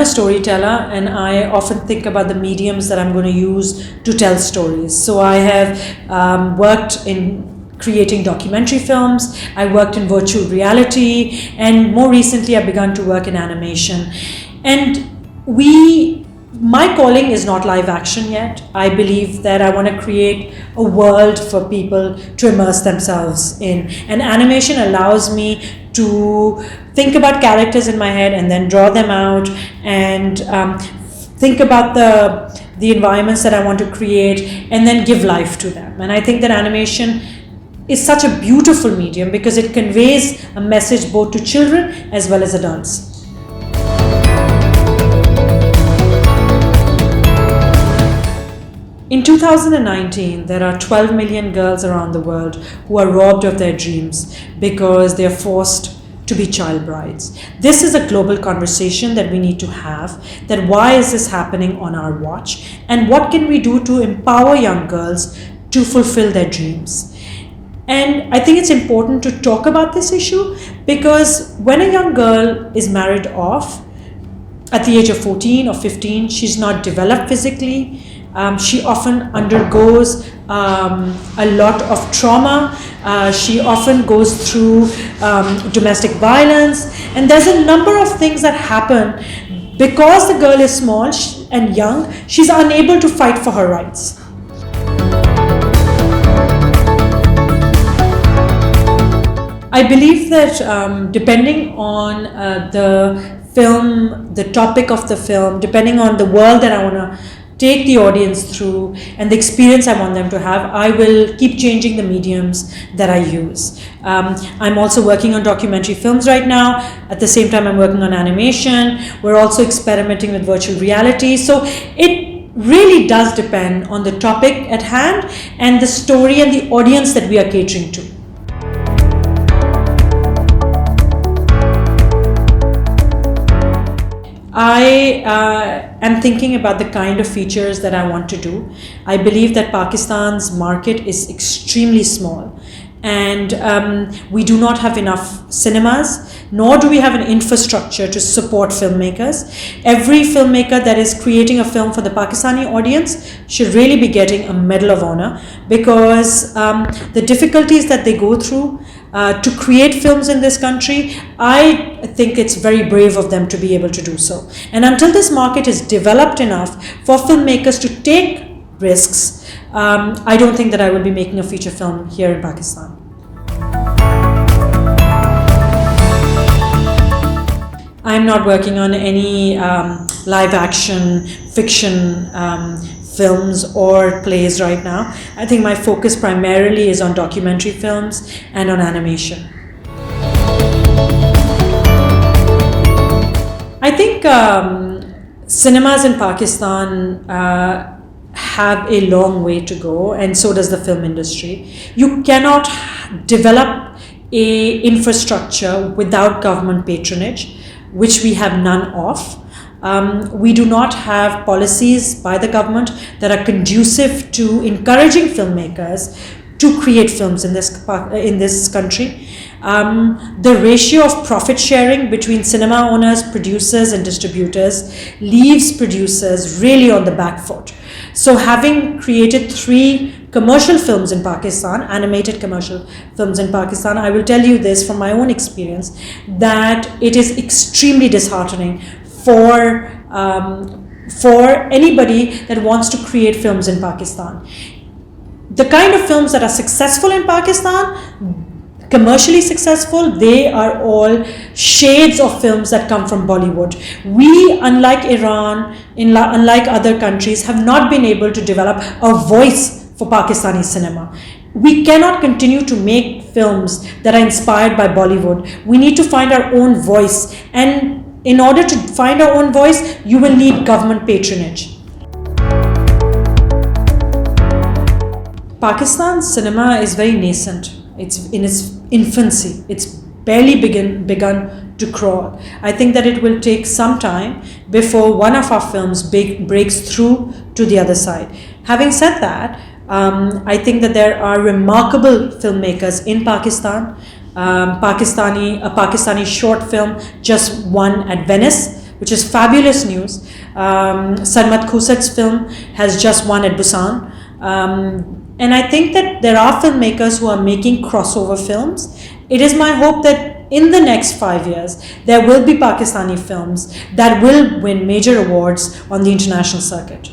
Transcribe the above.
a storyteller, and I often think about the mediums that I'm going to use to tell stories. So I have worked in creating documentary films, I worked in virtual reality, and more recently I've begun to work in animation. And my calling is not live action yet. I believe that I want to create a world for people to immerse themselves in. And animation allows me to think about characters in my head and then draw them out and think about the environments that I want to create and then give life to them. And I think that animation is such a beautiful medium because it conveys a message both to children as well as adults. In 2019, there are 12 million girls around the world who are robbed of their dreams because they are forced to be child brides. This is a global conversation that we need to have, that why is this happening on our watch, and what can we do to empower young girls to fulfill their dreams. And I think it's important to talk about this issue because when a young girl is married off at the age of 14 or 15, she's not developed physically. She often undergoes a lot of trauma. She often goes through domestic violence. And there's a number of things that happen because the girl is small and young. She's unable to fight for her rights. I believe that depending on the film, the topic of the film, depending on the world that I want to take the audience through and the experience I want them to have, I will keep changing the mediums that I use. I'm also working on documentary films right now. At the same time, I'm working on animation. We're also experimenting with virtual reality. So it really does depend on the topic at hand and the story and the audience that we are catering to. I am thinking about the kind of features that I want to do. I believe that Pakistan's market is extremely small and we do not have enough cinemas, nor do we have an infrastructure to support filmmakers. Every filmmaker that is creating a film for the Pakistani audience should really be getting a Medal of Honor because the difficulties that they go through to create films in this country, I think it's very brave of them to be able to do so. And until this market is developed enough for filmmakers to take risks, I don't think that I will be making a feature film here in Pakistan. I'm not working on any live action, fiction films or plays right now. I think my focus primarily is on documentary films and on animation. I think cinemas in Pakistan have a long way to go, and so does the film industry. You cannot develop a infrastructure without government patronage, which we have none of. We do not have policies by the government that are conducive to encouraging filmmakers to create films in this country. The ratio of profit sharing between cinema owners, producers and distributors leaves producers really on the back foot. So having created 3 commercial films in Pakistan, animated commercial films in Pakistan, I will tell you this from my own experience, that it is extremely disheartening for anybody that wants to create films in Pakistan. The kind of films that are successful in Pakistan, commercially successful, they are all shades of films that come from Bollywood. We, unlike Iran, unlike other countries, have not been able to develop a voice for Pakistani cinema. We cannot continue to make films that are inspired by Bollywood. We need to find our own voice, and in order to find our own voice, you will need government patronage. Pakistan's cinema is very nascent. It's in its infancy. It's barely begun to crawl. I think that it will take some time before one of our films breaks through to the other side. Having said that, I think that there are remarkable filmmakers in Pakistan. A Pakistani short film just won at Venice which is fabulous news. Sarmat Khusat's film has just won at Busan. And I think that there are filmmakers who are making crossover films. It is my hope that in the next 5 years, there will be Pakistani films that will win major awards on the international circuit.